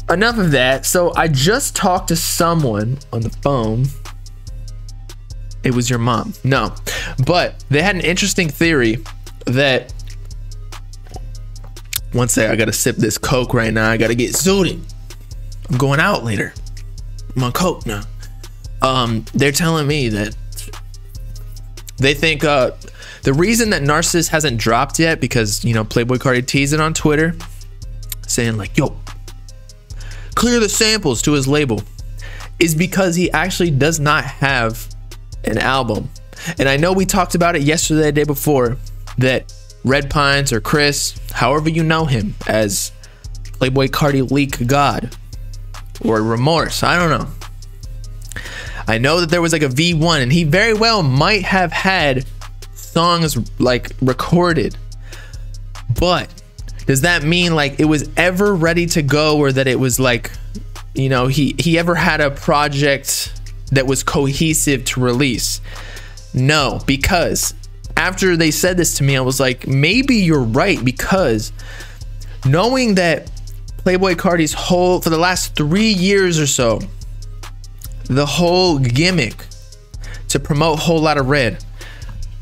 Enough of that. So I just talked to someone on the phone. It was your mom. No, but they had an interesting theory that one second, I gotta sip this Coke right now. I gotta get suited. I'm going out later. I'm on Coke now. They're telling me that they think the reason that Narcissist hasn't dropped yet, because you know Playboi Carti teased it on Twitter saying like, yo, clear the samples to his label, is because he actually does not have an album. And I know we talked about it yesterday, the day before, that Red Pines or Chris, however you know him, as Playboi Carti Leak God or Remorse, I don't know. I know that there was like a V1 and he very well might have had songs like recorded, but does that mean like it was ever ready to go, or that it was like, you know, he ever had a project that was cohesive to release? No, because after they said this to me, I was like, maybe you're right, because knowing that Playboi Carti's whole, for the last 3 years or so, the whole gimmick to promote Whole Lotta Red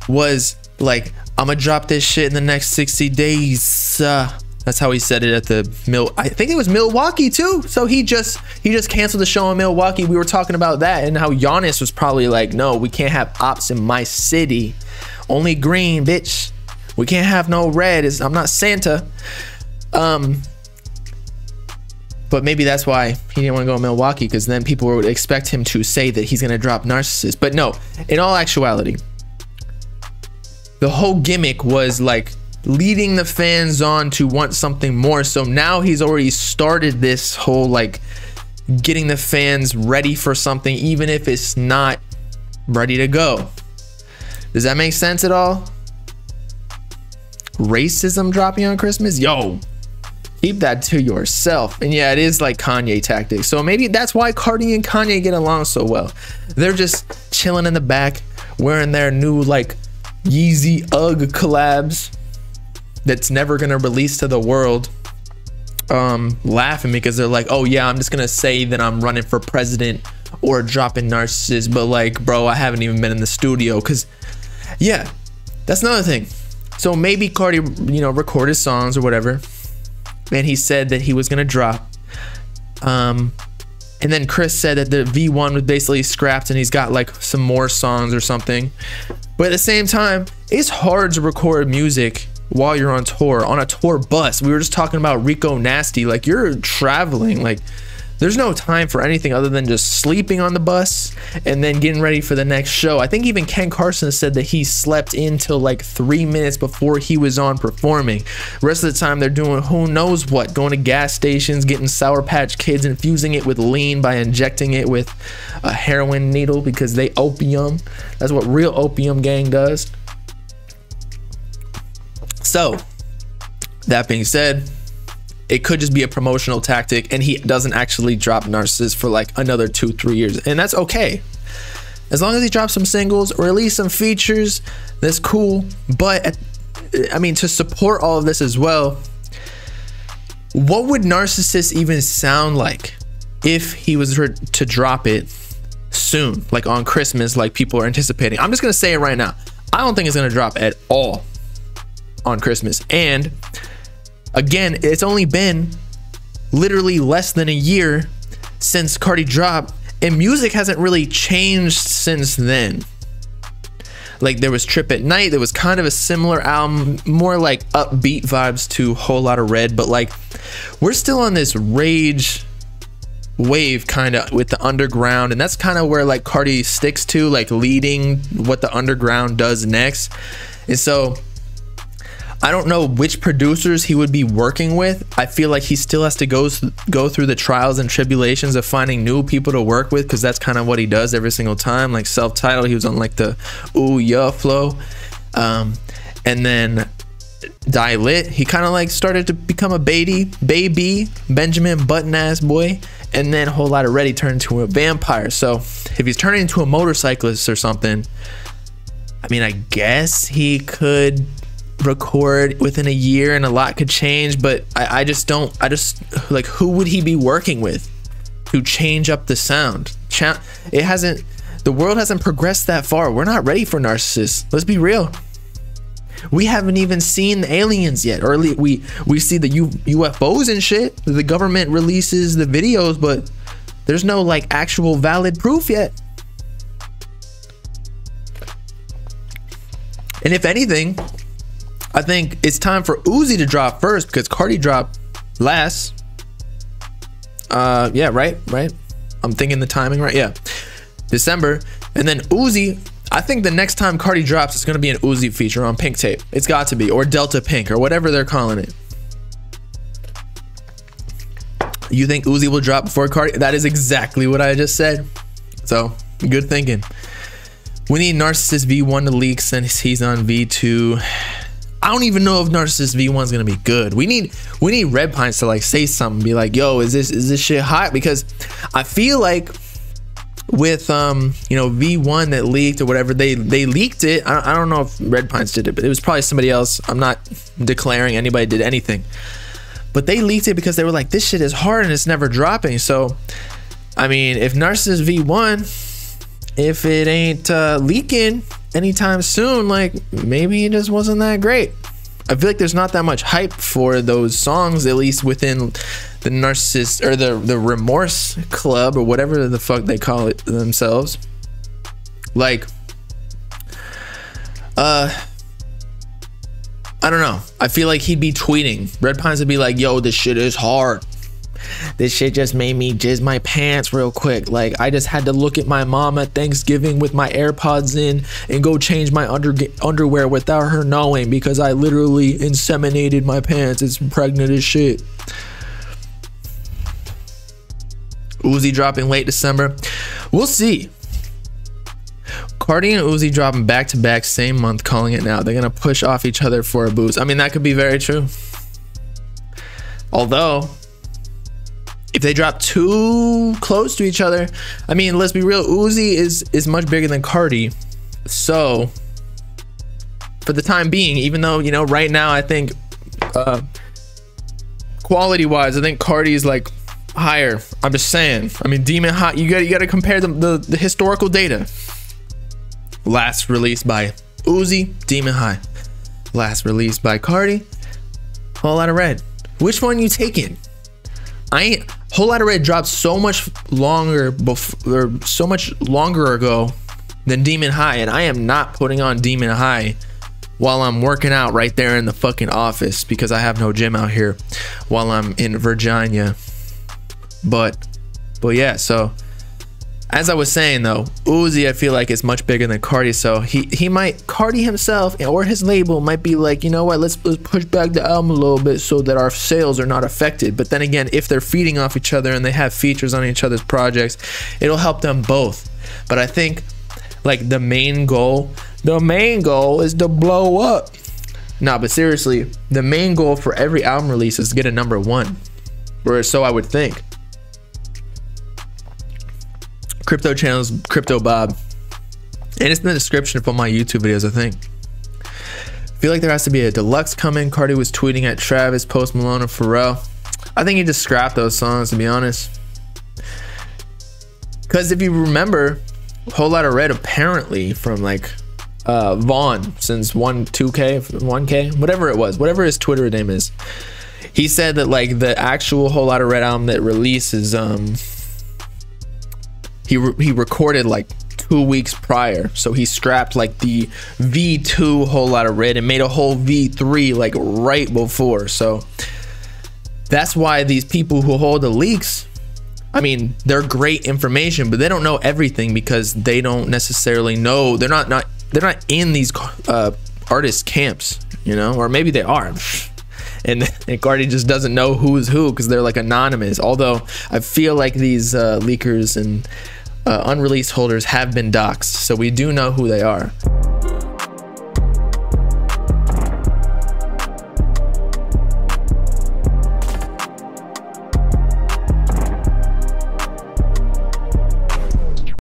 was like, I'm gonna drop this shit in the next 60 days. That's how he said it at the I think it was Milwaukee too. So he just canceled the show in Milwaukee. We were talking about that and how Giannis was probably like, no, we can't have ops in my city. Only green, bitch. We can't have no red. I'm not Santa. But maybe that's why he didn't want to go to Milwaukee, because then people would expect him to say that he's going to drop Narcissist. But no, in all actuality, the whole gimmick was like leading the fans on to want something more. So now he's already started this whole like getting the fans ready for something, even if it's not ready to go. Does that make sense at all? Racism dropping on Christmas? Yo, keep that to yourself. And yeah, it is like Kanye tactics. So maybe that's why Carti and Kanye get along so well. They're just chilling in the back, wearing their new like Yeezy Ugg collabs that's never gonna release to the world, laughing because they're like, oh yeah, I'm just gonna say that I'm running for president or dropping Narcissist, but like, bro, I haven't even been in the studio. Because yeah, that's another thing. So maybe Carti, you know, recorded songs or whatever, and he said that he was gonna drop, and then Chris said that the V1 was basically scrapped and he's got like some more songs or something. But at the same time, it's hard to record music while you're on tour, on a tour bus. We were just talking about Rico Nasty. Like, you're traveling, like there's no time for anything other than just sleeping on the bus and then getting ready for the next show. I think even Ken Carson said that he slept in till like 3 minutes before he was on performing. The rest of the time they're doing who knows what, going to gas stations, getting Sour Patch Kids, infusing it with lean by injecting it with a heroin needle because they opium. That's what real opium gang does. So that being said, it could just be a promotional tactic and he doesn't actually drop Narcissist for like another 2-3 years, and that's okay. As long as he drops some singles or release some features, that's cool. But I mean, to support all of this as well, what would Narcissist even sound like if he was to drop it soon, like on Christmas, like people are anticipating? I'm just gonna say it right now, I don't think it's gonna drop at all on Christmas. And again, it's only been literally less than a year since Carti dropped, and music hasn't really changed since then. Like, there was Trip at Night, there was kind of a similar album, more like upbeat vibes to Whole Lotta Red, but like we're still on this rage wave kind of with the underground, and that's kind of where like Carti sticks to, like leading what the underground does next. And so I don't know which producers he would be working with. I feel like he still has to go through the trials and tribulations of finding new people to work with, because that's kind of what he does every single time. Like Self-Titled, he was on like the ooh yeah flow, and then Die Lit, he kind of like started to become a baby Benjamin Button ass boy, and then Whole Lotta Red, he turned into a vampire. So if he's turning into a motorcyclist or something, I mean, I guess he could record within a year and a lot could change, but I just like, who would he be working with to change up the sound? The world hasn't progressed that far. We're not ready for Narcissists. Let's be real. We haven't even seen the aliens yet, or we see the UFOs and shit. The government releases the videos, but there's no like actual valid proof yet. And if anything, I think it's time for Uzi to drop first, because Carti dropped last. Yeah, right. I'm thinking the timing right. Yeah, December. And then Uzi, I think the next time Carti drops, it's gonna be an Uzi feature on Pink Tape. It's got to be, or Delta Pink, or whatever they're calling it. You think Uzi will drop before Carti? That is exactly what I just said. So good thinking. We need Narcissist V1 to leak since he's on V2. I don't even know if Narcissist V1 is gonna be good. We need Red Pines to like say something, be like, yo, is this shit hot? Because I feel like with you know, V1 that leaked or whatever, they leaked it. I don't know if Red Pines did it, but it was probably somebody else. I'm not declaring anybody did anything, but they leaked it because they were like, this shit is hard and it's never dropping. So I mean, if Narcissist V1, if it ain't leaking anytime soon, like, maybe it just wasn't that great. I feel like there's not that much hype for those songs, at least within the Narcissist or the Remorse Club or whatever the fuck they call it themselves. Like, I don't know. I feel like he'd be tweeting. Red Pines would be like, yo, this shit is hard. This shit just made me jizz my pants real quick. Like, I just had to look at my mom at Thanksgiving with my AirPods in and go change my underwear without her knowing, because I literally inseminated my pants. It's pregnant as shit. Uzi dropping late December. We'll see. Carti and Uzi dropping back to back same month, calling it now. They're gonna push off each other for a boost. I mean, that could be very true. Although, if they drop too close to each other, I mean, let's be real, Uzi is much bigger than Carti. So for the time being, even though, you know, right now I think quality wise, I think Carti is like higher. I'm just saying. I mean, Demon High, you gotta compare the historical data. Last released by Uzi, Demon High. Last released by Carti, Whole Lotta Red. Which one you taking? Whole Lotta Red dropped so much longer before, or so much longer ago than Demon High, and I am not putting on Demon High while I'm working out right there in the fucking office, because I have no gym out here while I'm in Virginia. But yeah, so as I was saying though, Uzi I feel like is much bigger than Carti, so he might, Carti himself or his label might be like, you know what, let's push back the album a little bit so that our sales are not affected. But then again, if they're feeding off each other and they have features on each other's projects, it'll help them both. But I think like the main goal is to blow up. Nah, but seriously, the main goal for every album release is to get a #1, or so I would think. Crypto channels, Crypto Bob, and it's in the description for my YouTube videos, I think. I feel like there has to be a deluxe coming. Carti was tweeting at Travis, Post Malone, and Pharrell. I think he just scrapped those songs, to be honest, because if you remember, Whole Lotta Red apparently from like Vaughn, since 1K, whatever it was, whatever his Twitter name is, he said that like the actual Whole Lotta Red album that releases he recorded like 2 weeks prior, so he scrapped like the V2 Whole Lotta Red and made a whole V3 like right before. So that's why these people who hold the leaks, I mean, they're great information, but they don't know everything, because they don't necessarily know, they're not in these artists camps, you know, or maybe they are. And Carti just doesn't know who is who because they're like anonymous. Although I feel like these leakers and unreleased holders have been doxxed, so we do know who they are.